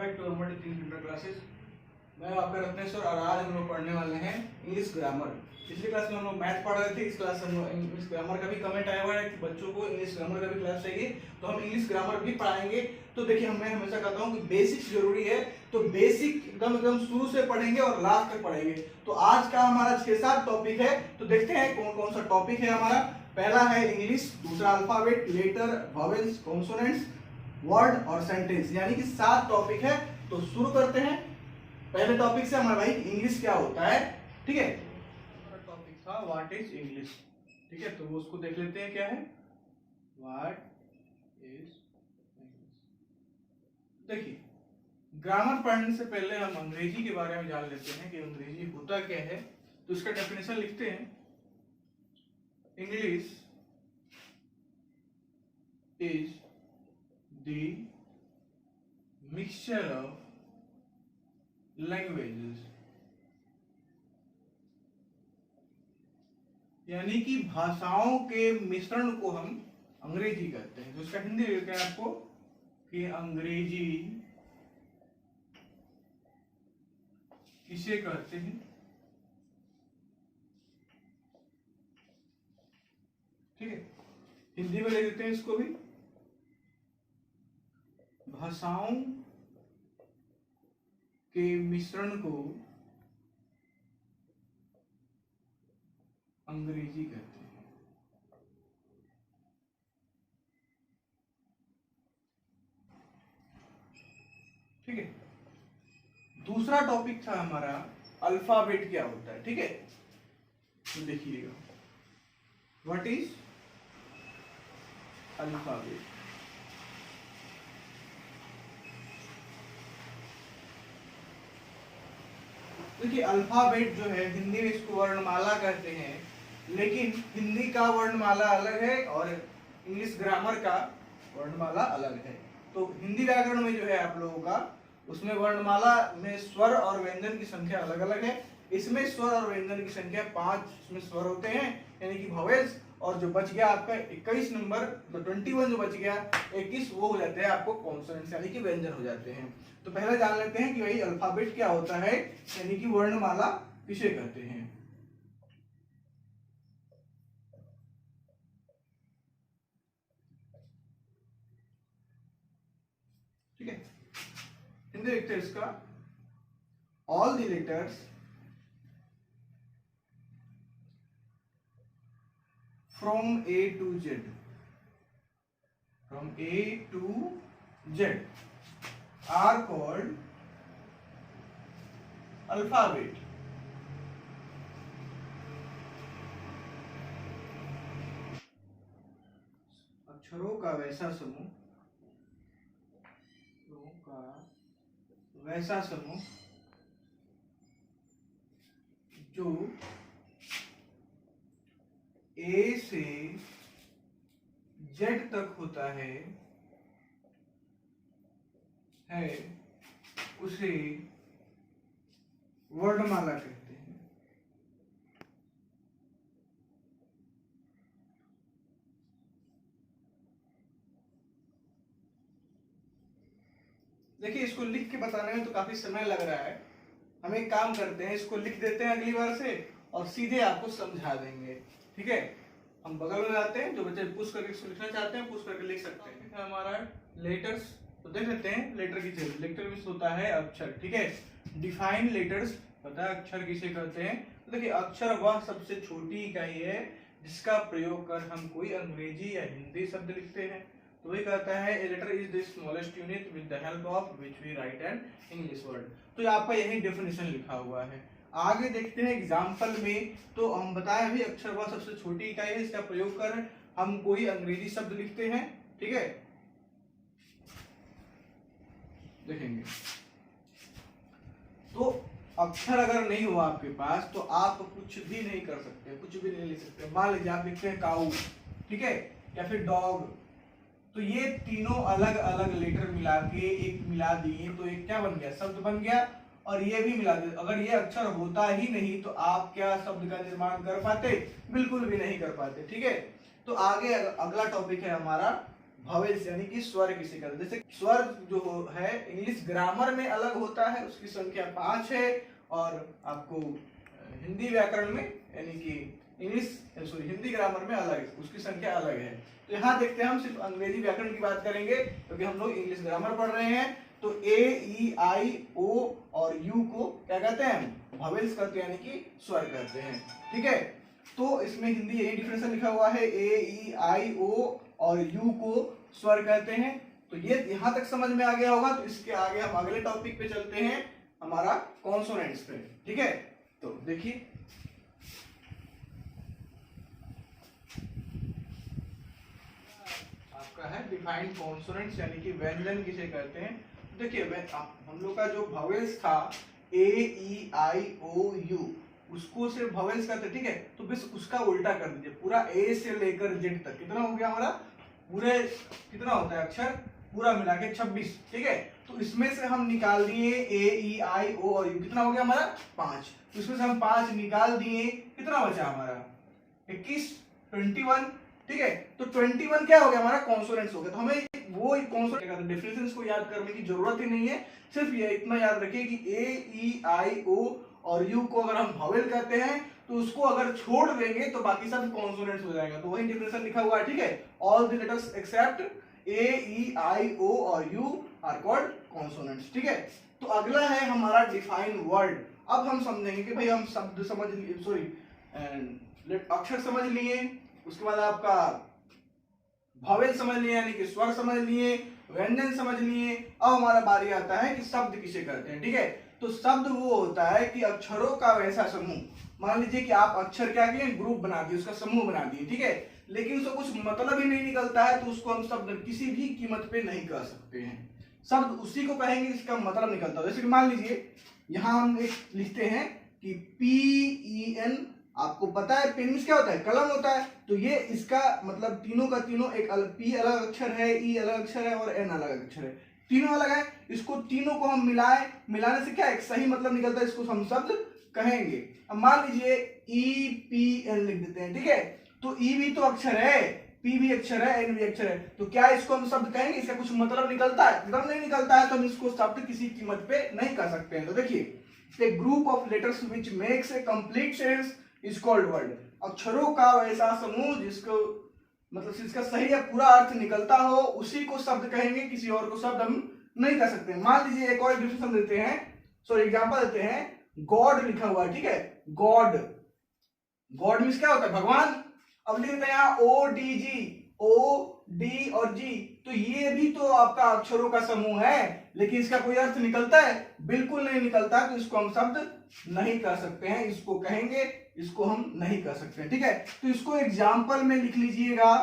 Back to Amar computer classes. मैं आपका रत्नेश्वर और आज हम लोग पढ़ने वाले हैं इंग्लिश ग्रामर। पिछली क्लास में हम लोग मैथ पढ़ रहे थे, इस क्लास में हम लोग इंग्लिश ग्रामर का भी कमेंट आया हुआ है कि बच्चों को इंग्लिश ग्रामर का भी क्लास चाहिए, तो हम इंग्लिश ग्रामर भी पढ़ाएंगे। तो देखिए, मैं हमेशा कहता हूँ कि बेसिक्स जरूरी है, तो बेसिक एकदम शुरू से पढ़ेंगे और लास्ट तक पढ़ेंगे। तो आज का हमारा 6-7 टॉपिक है, तो देखते हैं कौन कौन सा टॉपिक है हमारा। पहला है इंग्लिश, दूसरा alphabet, letter, vowels, consonants, word और सेंटेंस, यानी कि 7 टॉपिक है। तो शुरू करते हैं पहले टॉपिक से। हमारा भाई इंग्लिश क्या होता है, ठीक है। टॉपिक था व्हाट इज इंग्लिश, ठीक है, तो वो उसको देख लेते हैं क्या है व्हाट इज इंग्लिश। देखिए, ग्रामर पढ़ने से पहले हम अंग्रेजी के बारे में जान लेते हैं कि अंग्रेजी होता क्या है। तो इसका डेफिनेशन लिखते हैं। English is the mixture of languages, यानी कि भाषाओं के मिश्रण को हम अंग्रेजी कहते हैं। तो इसका हिंदी लिखते हैं आपको कि अंग्रेजी किसे कहते हैं, ठीक है। हिंदी में ले लेते हैं इसको भी, भाषाओं के मिश्रण को अंग्रेजी कहते हैं, ठीक है। दूसरा टॉपिक था हमारा अल्फाबेट क्या होता है, ठीक है। तो देखिएगा, व्हाट इज अल्फाबेट। देखिए, अल्फाबेट जो है हिंदी में इसको वर्णमाला कहते हैं, लेकिन हिंदी का वर्णमाला अलग है और इंग्लिश ग्रामर का वर्णमाला अलग है। तो हिंदी व्याकरण में जो है आप लोगों का, उसमें वर्णमाला में स्वर और व्यंजन की संख्या अलग अलग है। इसमें स्वर और व्यंजन की संख्या 5 इसमें स्वर होते हैं, यानी कि वॉवेल्स, और जो बच गया आपका 21 नंबर, तो 21 जो बच गया 21, वो हो जाते हैं आपको कॉन्सोनेंट्स, यानी कि व्यंजन हो जाते हैं। तो पहले जान लेते हैं कि भाई अल्फाबेट क्या होता है, यानी कि वर्णमाला किसे कहते हैं। ठीक है, हिंदी लिखते हैं इसका, all the letters from A to Z, from A to Z are called alphabet. अक्षरों का वैसा समूह, जो A से Z तक होता है उसे वर्णमाला कहते हैं। देखिए, इसको लिख के बताने में तो काफी समय लग रहा है। हम एक काम करते हैं, इसको लिख देते हैं अगली बार से और सीधे आपको समझा देंगे, ठीक है। हम बगल में जाते हैं, जो बच्चे पुश करके इसको लिखना चाहते हैं पुश करके लिख सकते हैं। हमारा लेटर्स, तो देख लेते हैं लेटर की चीज। लेटर मींस होता है अक्षर, ठीक है। डिफाइन लेटर्स, पता है अक्षर किसे कहते हैं। तो देखिए, अक्षर वह सबसे छोटी इकाई है जिसका प्रयोग कर हम कोई अंग्रेजी या हिंदी शब्द लिखते हैं। तो वही कहता है a letter is the smallest unit with the help of which we write an English word. तो आपका यही डेफिनेशन लिखा हुआ है। आगे देखते हैं एग्जाम्पल में। तो हम बताएं भी अक्षर वह सबसे छोटी इकाई है इसका प्रयोग कर हम कोई अंग्रेजी शब्द लिखते हैं, ठीक है। देखेंगे, तो अक्षर अगर नहीं हुआ आपके पास तो आप कुछ भी नहीं कर सकते, कुछ भी नहीं लिख सकते। मान लीजिए आप लिखते हैं काऊ, ठीक है, या फिर डॉग, तो ये तीनों अलग अलग लेटर मिला के एक मिला दिए तो एक क्या बन गया, शब्द बन गया। और ये भी मिला दे, अगर ये अक्षर होता ही नहीं तो आप क्या शब्द का निर्माण कर पाते, बिल्कुल भी नहीं कर पाते, ठीक है। तो आगे अगला टॉपिक है हमारा वॉवेल्स यानी कि स्वर किसे कहते हैं। जैसे स्वर जो है इंग्लिश ग्रामर में अलग होता है, उसकी संख्या 5 है, और आपको हिंदी व्याकरण में यानी कि हिंदी ग्रामर में अलग है, उसकी संख्या अलग है। तो यहाँ देखते हैं हम सिर्फ अंग्रेजी व्याकरण की बात करेंगे क्योंकि हम लोग इंग्लिश ग्रामर पढ़ रहे हैं। तो ए ई आई ओ और यू को क्या कहते हैं, वॉवेल्स कहते हैं यानी कि स्वर कहते हैं। ठीक है, तो इसमें हिंदी यही डिफरेंस लिखा हुआ है, ए ई आई ओ और यू को स्वर कहते हैं। तो ये यहां तक समझ में आ गया होगा। तो इसके आगे हम अगले टॉपिक पे चलते हैं, हमारा कॉन्सोनेंट्स पे। ठीक है, तो देखिए आपका है डिफाइंड कॉन्सोनेंट्स यानी कि व्यंजन किसे कहते हैं। तो देखिए हम लोग का जो वॉवेल्स था ए ई आई ओ यू, उसको सिर्फ वॉवेल्स कहते हैं। ठीक है, तो बस उसका उल्टा कर दीजिए, पूरा ए से लेकर जेड तक कितना हो गया हमारा, पूरे कितना होता है अक्षर, पूरा मिला के 26। ठीक है, तो इसमें से हम निकाल दिए ए ई आई ओ और यू, कितना हो गया हमारा 5। तो इसमें से हम 5 निकाल दिए, कितना बचा हमारा 21, 21। ठीक है, तो 21 क्या हो गया हमारा, कॉन्सोनेंट्स हो गया। तो हमें वो कॉन्सोनेंट डेफिनेशंस को याद करने की जरूरत ही नहीं है, सिर्फ ये इतना याद रखिए कि ए ई आई ओ और यू को अगर हम वॉवेल कहते हैं तो उसको अगर छोड़ देंगे तो बाकी सब कॉन्सोनेंट्स हो जाएगा। तो वही डेफिनेशन लिखा हुआ है। ठीक है, ऑल द लेटर्स एक्सेप्ट ए ई आई ओ और यू आर कॉल्ड कॉन्सोनेंट्स। ठीक है, तो अगला है हमारा डिफाइन वर्ड। अब हम समझेंगे कि भाई हम शब्द समझ लिए, सॉरी अक्षर समझ लिए, उसके बाद आपका वॉवेल समझ लिए यानी कि स्वर समझ लिए, व्यंजन समझ लिए। अब हमारा बारी आता है कि शब्द किसे कहते हैं। ठीक है, तो शब्द वो होता है कि अक्षरों का वैसा समूह, मान लीजिए कि आप अक्षर क्या किए, ग्रुप बना दिए, उसका समूह बना दिए। ठीक है, लेकिन उसका कुछ मतलब ही नहीं निकलता है, तो उसको हम शब्द किसी भी कीमत पे नहीं कह सकते हैं। शब्द उसी को कहेंगे जिसका मतलब निकलता है। जैसे कि मान लीजिए यहां हम एक लिखते हैं कि पी ई एन, आपको पता है पेन में क्या होता है, कलम होता है। तो ये इसका मतलब तीनों का तीनों एक पी अलग अक्षर है, ई अलग अक्षर है और एन अलग अक्षर है, तीनों अलग है। इसको तीनों को हम मिलाने से क्या एक सही मतलब निकलता है, इसको हम शब्द कहेंगे। अब मान लीजिए ई पी एन लिख देते हैं। ठीक है, तो ई भी तो अक्षर है, पी भी अक्षर है, एन भी अक्षर है, तो क्या इसको हम शब्द कहेंगे, इसका कुछ मतलब निकलता है, मतलब नहीं निकलता है, तो हम इसको शब्द किसी कीमत पे नहीं कर सकते हैं। तो देखिए a group of letters which makes a complete sense is called word। अक्षरों का वैसा समूह जिसको मतलब जिसका सही या पूरा अर्थ निकलता हो उसी को शब्द कहेंगे, किसी और को शब्द हम नहीं कर सकते। मान लीजिए एक और डिफिनेशन देते हैं, सॉरी एग्जांपल देते हैं, गॉड लिखा हुआ है। ठीक है, गॉड, गॉड मीन्स क्या होता है, भगवान। अब लिख देते हैं यहाँ O D G, O D और जी, तो ये भी तो आपका अक्षरों का समूह है, लेकिन इसका कोई अर्थ निकलता है, बिल्कुल नहीं निकलता है, तो इसको हम शब्द नहीं कर सकते हैं, इसको कहेंगे, इसको हम नहीं कर सकते हैं। ठीक है, तो इसको एग्जाम्पल में लिख लीजिएगा,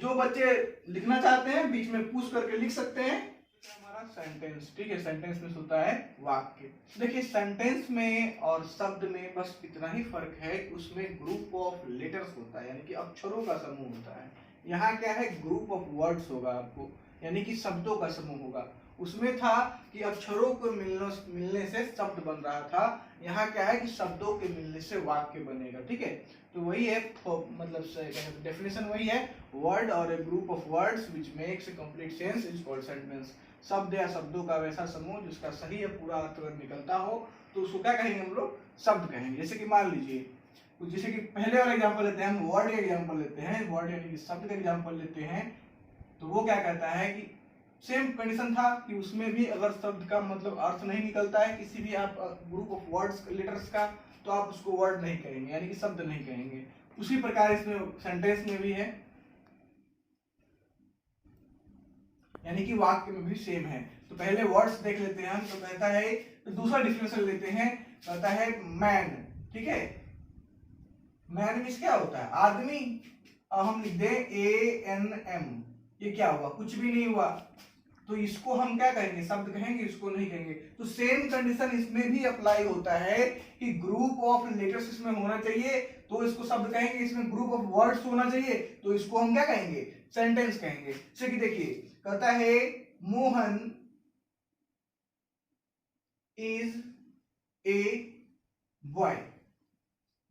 जो बच्चे लिखना चाहते हैं बीच में पूछ करके लिख सकते हैं। हमारा सेंटेंस, ठीक है, सेंटेंस में होता है वाक्य। देखिए सेंटेंस में और शब्द में बस इतना ही फर्क है कि उसमें ग्रुप ऑफ लेटर्स होता है यानी कि अक्षरों का समूह होता है। यहाँ क्या है, ग्रुप ऑफ वर्ड्स होगा आपको, यानी कि शब्दों का समूह होगा। उसमें था कि अक्षरों को मिलने से शब्द बन रहा था, यहाँ क्या है कि शब्दों के मिलने से वाक्य बनेगा। ठीक है, तो वही है, मतलब डेफिनेशन वही है, वर्ड और a group of words which makes a complete sense is called sentence. शब्द या शब्दों का वैसा समूह जिसका सही या पूरा अर्थ अगर निकलता हो तो उसको क्या कहेंगे, हम लोग शब्द कहेंगे। जैसे कि मान लीजिए, जैसे कि पहले वाला एग्जांपल लेते हैं, हम वर्ड का एग्जांपल लेते हैं, वर्ड यानी कि शब्द का एग्जांपल लेते हैं, तो वो क्या कहता है कि सेम कंडीशन था कि उसमें भी अगर शब्द का मतलब अर्थ नहीं निकलता है किसी भी आप ग्रुप ऑफ वर्ड्स लेटर्स का, तो आप उसको वर्ड नहीं कहेंगे यानी कि शब्द नहीं कहेंगे। उसी प्रकार इसमें सेंटेंस में भी है, यानी कि वाक्य में भी सेम है। तो पहले वर्ड्स देख लेते हैं हम, तो कहता है, तो दूसरा डिफिनेशन लेते हैं, कहता है मैन। ठीक है, मैन मीन्स क्या होता है, आदमी। अब हम लिख दें ANM, ये क्या हुआ, कुछ भी नहीं हुआ, तो इसको हम क्या कहेंगे, शब्द कहेंगे, इसको नहीं कहेंगे। तो सेम कंडीशन इसमें भी अप्लाई होता है कि ग्रुप ऑफ लेटर्स इसमें होना चाहिए तो इसको शब्द कहेंगे, इसमें ग्रुप ऑफ वर्ड्स होना चाहिए तो इसको हम क्या कहेंगे, सेंटेंस कहेंगे। जैसे कि देखिए कहता है Mohan is a boy,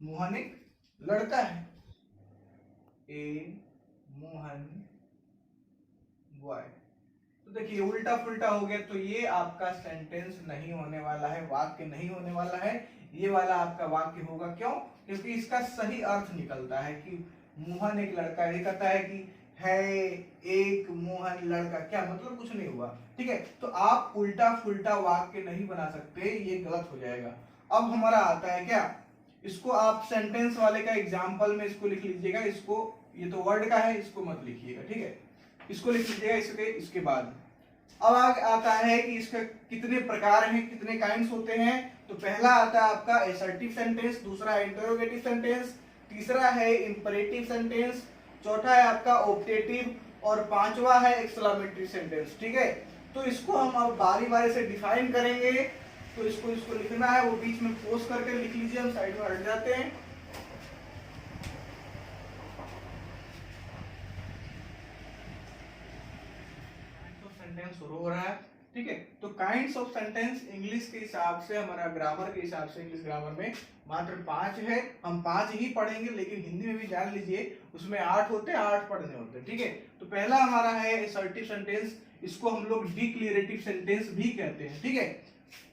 Mohan एक लड़का है, ए मोहन बॉय। तो देखिए उल्टा पुल्टा हो गया, तो ये आपका सेंटेंस नहीं होने वाला है, वाक्य नहीं होने वाला है। ये वाला आपका वाक्य होगा, क्यों? क्योंकि इसका सही अर्थ निकलता है कि मोहन एक लड़का है। ये कहता है कि है एक मोहन लड़का, क्या मतलब? कुछ नहीं हुआ। ठीक है, तो आप उल्टा फुल्टा वाक्य नहीं बना सकते, ये गलत हो जाएगा। अब हमारा आता है क्या, इसको आप सेंटेंस वाले का एग्जाम्पल में इसको लिख लीजिएगा। इसको, ये तो वर्ड का है, इसको मत लिखिएगा। ठीक है, इसको लिख लीजिएगा इसके बाद। अब आगे आता है कि इसका कितने प्रकार हैं, कितने काइंड्स होते हैं। तो पहला आता है आपका असर्टिव सेंटेंस, दूसरा है इंटरोगेटिव सेंटेंस, तीसरा है इंपरेटिव सेंटेंस, चौथा है आपका ऑप्टेटिव, और पांचवा है एक्सक्लेमेटरी सेंटेंस। ठीक है, तो इसको हम अब बारी बारी से डिफाइन करेंगे। तो इसको लिखना है, वो बीच में पोस्ट करके लिख लीजिए, हम साइड में हट जाते हैं। सेंटेंस शुरू हो रहा है। ठीक है, तो काइंड्स ऑफ सेंटेंस इंग्लिश के हिसाब से, हमारा ग्रामर के हिसाब से, इंग्लिश ग्रामर में मात्र 5 है। हम 5 ही पढ़ेंगे, लेकिन हिंदी में भी जान लीजिए उसमें 8 होते हैं, 8 पढ़ने होते हैं। ठीक है, तो पहला हमारा है असर्टिव सेंटेंस, इसको हम लोग डिक्लेरेटिव सेंटेंस भी कहते हैं। ठीक है,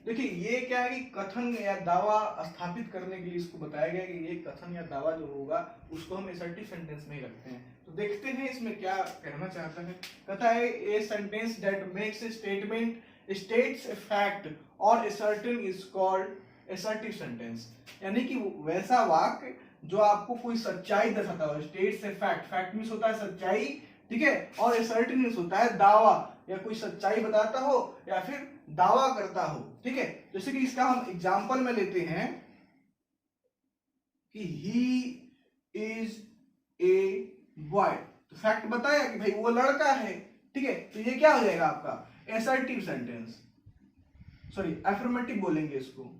देखिए ये क्या है कि कथन या दावा स्थापित करने के लिए इसको बताया गया कि ये कथन या दावा जो होगा उसको हम असर्टिव सेंटेंस में ही रखते हैं। तो देखते हैं इसमें क्या कहना चाहता है। कहता है a sentence that makes a statement states a fact और assertive is called assertive sentence. यानी कि वैसा वाक्य जो आपको कोई सच्चाई दर्शाता हो, states a fact, fact means होता है सच्चाई। ठीक है, और असर्टिव मींस होता है दावा, या कोई सच्चाई बताता हो या फिर दावा करता हो। ठीक है, जैसे कि इसका हम एग्जांपल में लेते हैं कि ही इज ए बॉय, तो फैक्ट बताया कि भाई वो लड़का है। ठीक है, तो ये क्या हो जाएगा आपका असर्टिव सेंटेंस, सॉरी अफर्मेटिव बोलेंगे इसको।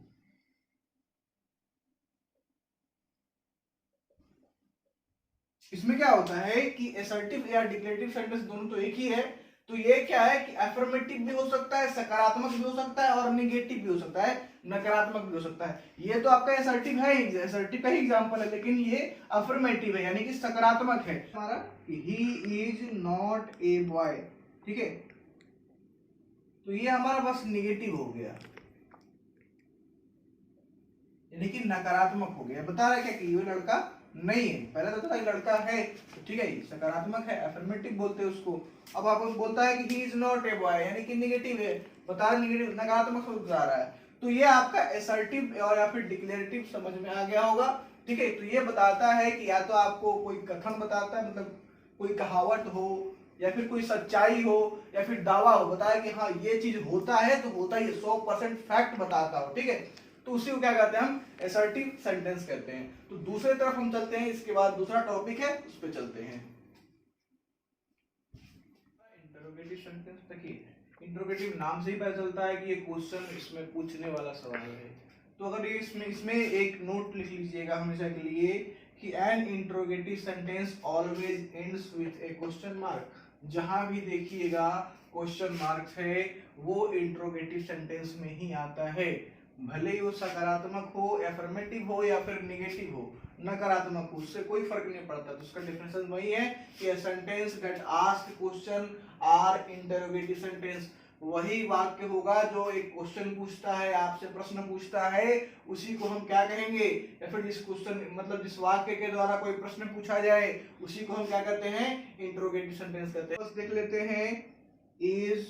इसमें क्या होता है कि असर्टिव या डिक्लेरेटिव सेंटेंस दोनों तो एक ही है। तो ये क्या है कि अफर्मेटिव भी हो सकता है, सकारात्मक भी हो सकता है, और नेगेटिव भी हो सकता है, नकारात्मक भी हो सकता है। ये तो आपका असर्टिव है, असर्टिव का ही एग्जांपल है, लेकिन ये अफर्मेटिव है, यानी कि सकारात्मक है। हमारा he is not a boy. ठीक है, तो ये हमारा बस नेगेटिव हो गया, यानी कि नकारात्मक हो गया। बता रहा है क्या कि ये लड़का नहीं है। पहले तो था लड़का है, तो ठीक है, सकारात्मक है, अफर्मेटिव बोलते हैं उसको। अब आप बोलता है कि he is not a boy, यानी कि नेगेटिव है, बता रहे नेगेटिव, नकारात्मक बता रहा है। तो ये आपका असर्टिव और या फिर डिक्लेरेटिव समझ में आ गया होगा। ठीक है, तो ये बताता है कि या तो आपको कोई कथन बताता है, मतलब कोई कहावत हो, या फिर कोई सच्चाई हो, या फिर दावा हो, बताया कि हाँ ये चीज होता है, तो होता ही 100% फैक्ट बताता हो। ठीक है, तो उसी को क्या कहते हैं हम असर्टिव सेंटेंस कहते हैं। तो दूसरे तरफ हम चलते हैं, इसके बाद दूसरा टॉपिक है उस पर चलते हैं। इंटरोगेटिव सेंटेंस, देखिए इंटरोगेटिव नाम से ही पता चलता है कि ये क्वेश्चन इसमें पूछने वाला सवाल है। तो अगर ये इसमें एक नोट लिख लीजिएगा हमेशा के लिए कि an interrogative sentence always ends with a question mark. जहां भी देखिएगा क्वेश्चन मार्क है वो इंटरोगेटिव सेंटेंस में ही आता है, भले ही वो सकारात्मक हो, अफर्मेटिव हो या फिर नेगेटिव हो, नकारात्मक हो, उससे कोई फर्क नहीं पड़ता। तो उसका डेफिनेशन वही है कि sentence that ask question are interrogative sentence. वही वाक्य होगा जो एक क्वेश्चन पूछता है, आपसे प्रश्न पूछता है, उसी को हम क्या कहेंगे, या फिर जिस क्वेश्चन मतलब जिस वाक्य के द्वारा कोई प्रश्न पूछा जाए उसी को हम क्या कहते हैं, इंटरोगेटिव सेंटेंस कहते हैं। बस देख लेते हैं, इज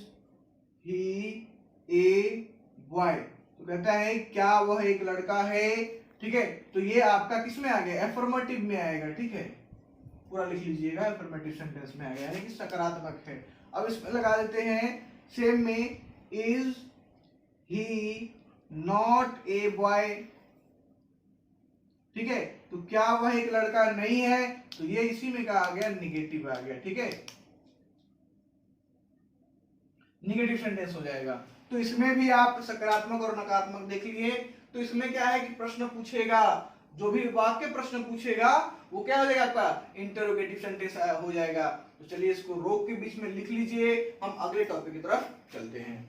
ही ए बॉय, तो कहता है क्या वह एक लड़का है। ठीक है, तो ये आपका किस में आ गया, अफर्मेटिव में आएगा। ठीक है, पूरा लिख लीजिएगा, अफर्मेटिव सेंटेंस में आ गया, यानी कि सकारात्मक है। अब इसमें लगा देते हैं सेम में, is he not a boy. ठीक है, तो क्या वह एक लड़का नहीं है, तो ये इसी में क्या आ गया, निगेटिव आ गया। ठीक है, निगेटिव सेंटेंस हो जाएगा। तो इसमें भी आप सकारात्मक और नकारात्मक देख लिए। तो इसमें क्या है कि प्रश्न पूछेगा, जो भी वाक्य प्रश्न पूछेगा वो क्या हो जाएगा आपका, इंटरोगेटिव सेंटेंस हो जाएगा। तो चलिए इसको रोक के बीच में लिख लीजिए, हम अगले टॉपिक की तरफ चलते हैं।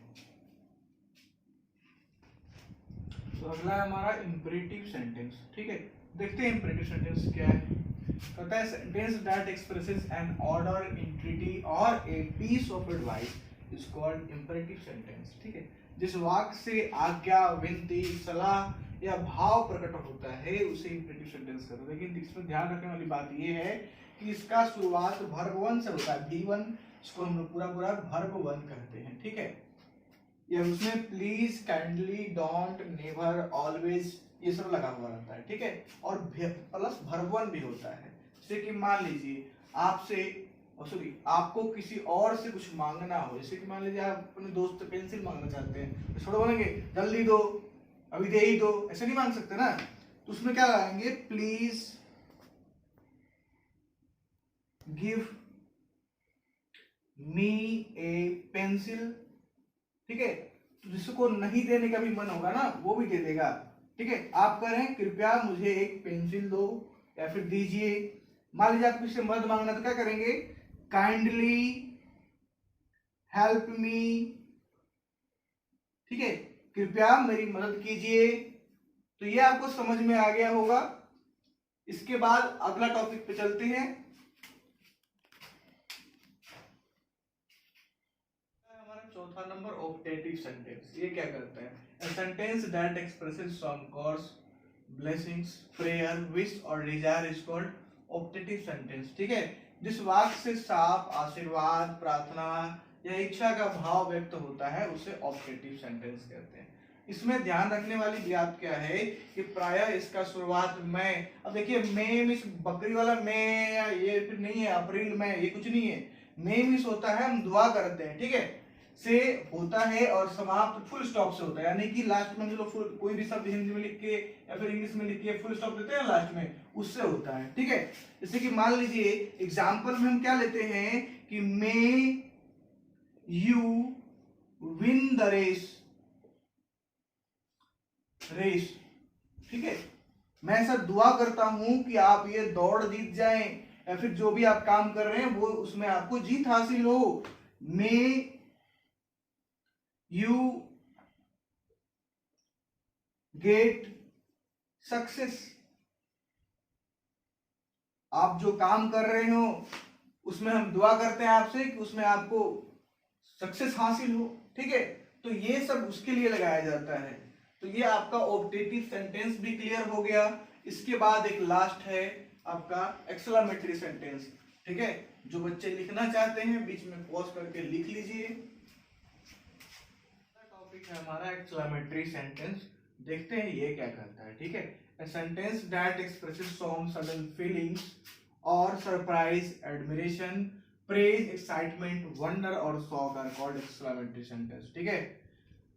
तो अगला है हमारा इंपरेटिव सेंटेंस। ठीक है, देखते हैं इंपरेटिव सेंटेंस क्या है। कहता है sentence that expresses an order, entreaty और a piece of advice is called imperative sentence. ठीक है, जिस वाक्य से आज्ञा, विनती, सलाह या भाव प्रकट होता है उसे इंपेरेटिव सेंटेंस कहते हैं। लेकिन इसमें ध्यान रखने वाली बात यह है कि इसका शुरुआत वर्ब वन से होता है, V1, इसको हम लोग पूरा पूरा वर्ब वन कहते हैं। ठीक है, ये उसमें please, kindly, don't, never, always ये सब लगा हुआ रहता है। ठीक है, और प्लस वर्ब वन भी होता है। जैसे कि मान लीजिए आपसे सॉरी आपको किसी और से कुछ मांगना हो, जैसे कि मान लीजिए आप अपने दोस्त से पेंसिल मांगना चाहते हैं, तो थोड़ा बोलेंगे जल्दी दो, अभी दे ही दो, ऐसे नहीं मांग सकते ना। तो उसमें क्या लगाएंगे, please give me A pencil. ठीक है, तो जिसको नहीं देने का भी मन होगा ना वो भी दे देगा। ठीक है, आप कह रहे हैं कृपया मुझे एक पेंसिल दो या फिर दीजिए। मान लीजिए आप किसी से मदद मांगना तो क्या करेंगे, काइंडली हेल्प मी। ठीक है, कृपया मेरी मदद कीजिए। तो ये आपको समझ में आ गया होगा। इसके बाद अगला टॉपिक पे चलते हैं। हमारा चौथा नंबर ऑप्टेटिव सेंटेंस। ये क्या करता है, a sentence that expresses some cause, blessings, prayer, wish और desire is called optative sentence। ठीक है, जिस वाक्य से साफ, आशीर्वाद, प्रार्थना या इच्छा का भाव व्यक्त होता है उसे ऑप्टेटिव सेंटेंस कहते हैं। इसमें ध्यान रखने वाली बात क्या है कि प्रायः इसका शुरुआत मैं, अब देखिए मैं मिस बकरी वाला मैं या ये फिर नहीं है, अप्रैल में ये कुछ नहीं है। मैं मिस होता है हम दुआ करते हैं, ठीक है, से होता है और समाप्त फुल स्टॉप से होता है। यानी कि लास्ट में जो लोग कोई भी शब्द हिंदी में लिख के या फिर इंग्लिश में लिख के फुल स्टॉप देते हैं लास्ट में, उससे होता है। ठीक है, जैसे कि मान लीजिए एग्जांपल में हम क्या लेते हैं कि may you win the race. ठीक है, मैं ऐसा दुआ करता हूं कि आप ये दौड़ जीत जाएं या फिर जो भी आप काम कर रहे हैं वो उसमें आपको जीत हासिल हो। May you get success. आप जो काम कर रहे हो उसमें हम दुआ करते हैं आपसे कि उसमें आपको सक्सेस हासिल हो। ठीक है, तो ये सब उसके लिए लगाया जाता है। तो ये आपका ऑप्टेटिव सेंटेंस भी क्लियर हो गया। इसके बाद एक लास्ट है आपका एक्सक्लेमेटरी सेंटेंस। ठीक है, जो बच्चे लिखना चाहते हैं बीच में पॉज करके लिख लीजिए। टॉपिक है हमारा एक्सक्लेमेटरी सेंटेंस। देखते हैं ये क्या करता है। ठीक है, a sentence that expresses some sudden feelings or surprise, admiration, praise, excitement, wonder और shock are called exclamatory sentence। ठीक है,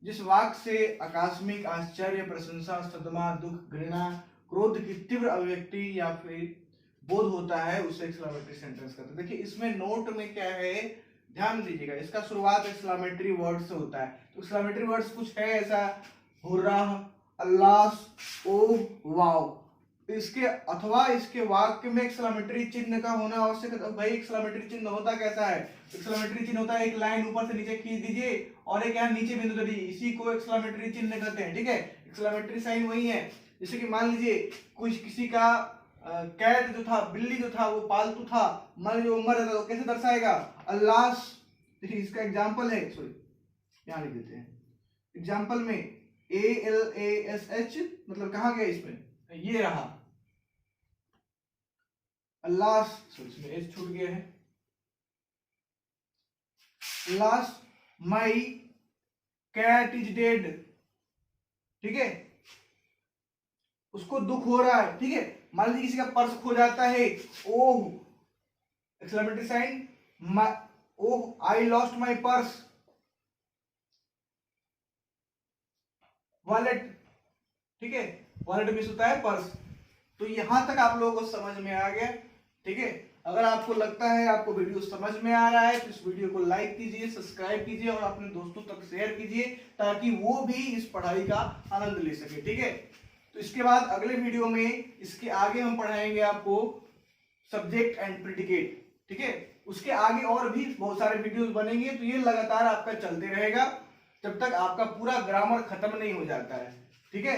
जिस वाक्य से आकस्मिक आश्चर्य, प्रशंसा, सदमा, दुख, घृणा, क्रोध की तीव्र अभिव्यक्ति या फिर बोध होता है उसे एक्सक्लेमेटरी सेंटेंस कहते हैं। देखिए इसमें नोट में क्या है, ध्यान दीजिएगा, इसका शुरुआत एक्सक्लेमेटरी वर्ड से होता है। तो एक्सक्लेमेटरी वर्ड्स कुछ है ऐसा, हुर्रा, अल्लाह, ओ, वाव। इसके अथवा इसके वाक्य में एक्सक्लेमेटरी चिन्ह का होना आवश्यक है। भाई एक्सक्लेमेटरी चिन्ह होता कैसा है, एक्सक्लेमेटरी चिन्ह होता है एक लाइन ऊपर से नीचे खींच दीजिए और एक यहाँ नीचे बिंदु दे दीजिए, इसी को एक्सक्लेमेटरी चिन्ह कहते हैं। ठीक है, एक्सक्लेमेटरी साइन वही है। जैसे कि मान लीजिए कुछ किसी का कैट जो था, बिल्ली जो था वो पालतू था, मान लीजिए वो मर जाता तो कैसे दर्शाएगा, अल्लाह। देखिए इसका एग्जाम्पल है, सॉरी यहाँ लिख देते हैं। एग्जाम्पल में ALASH मतलब कहाँ गया इसमें, ये रहा अल्लाह, इसमें एच छूट गया है। Last my cat is dead. ठीक है, उसको दुख हो रहा है। ठीक है, मान लीजिए किसी का पर्स खो जाता है, oh exclamatory sign, oh I lost my purse. Wallet, ठीक है, वॉलेट मिस होता है पर्स। तो यहां तक आप लोगों को समझ में आ गया। ठीक है, अगर आपको लगता है आपको वीडियो समझ में आ रहा है तो इस वीडियो को लाइक कीजिए, सब्सक्राइब कीजिए और अपने दोस्तों तक शेयर कीजिए ताकि वो भी इस पढ़ाई का आनंद ले सके। ठीक है, तो इसके बाद अगले वीडियो में इसके आगे हम पढ़ाएंगे आपको सब्जेक्ट एंड प्रेडिकेट। ठीक है, उसके आगे और भी बहुत सारे वीडियोस बनेंगे। तो ये लगातार आपका चलते रहेगा जब तक आपका पूरा ग्रामर खत्म नहीं हो जाता है। ठीक है,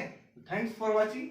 थैंक्स फॉर वॉचिंग।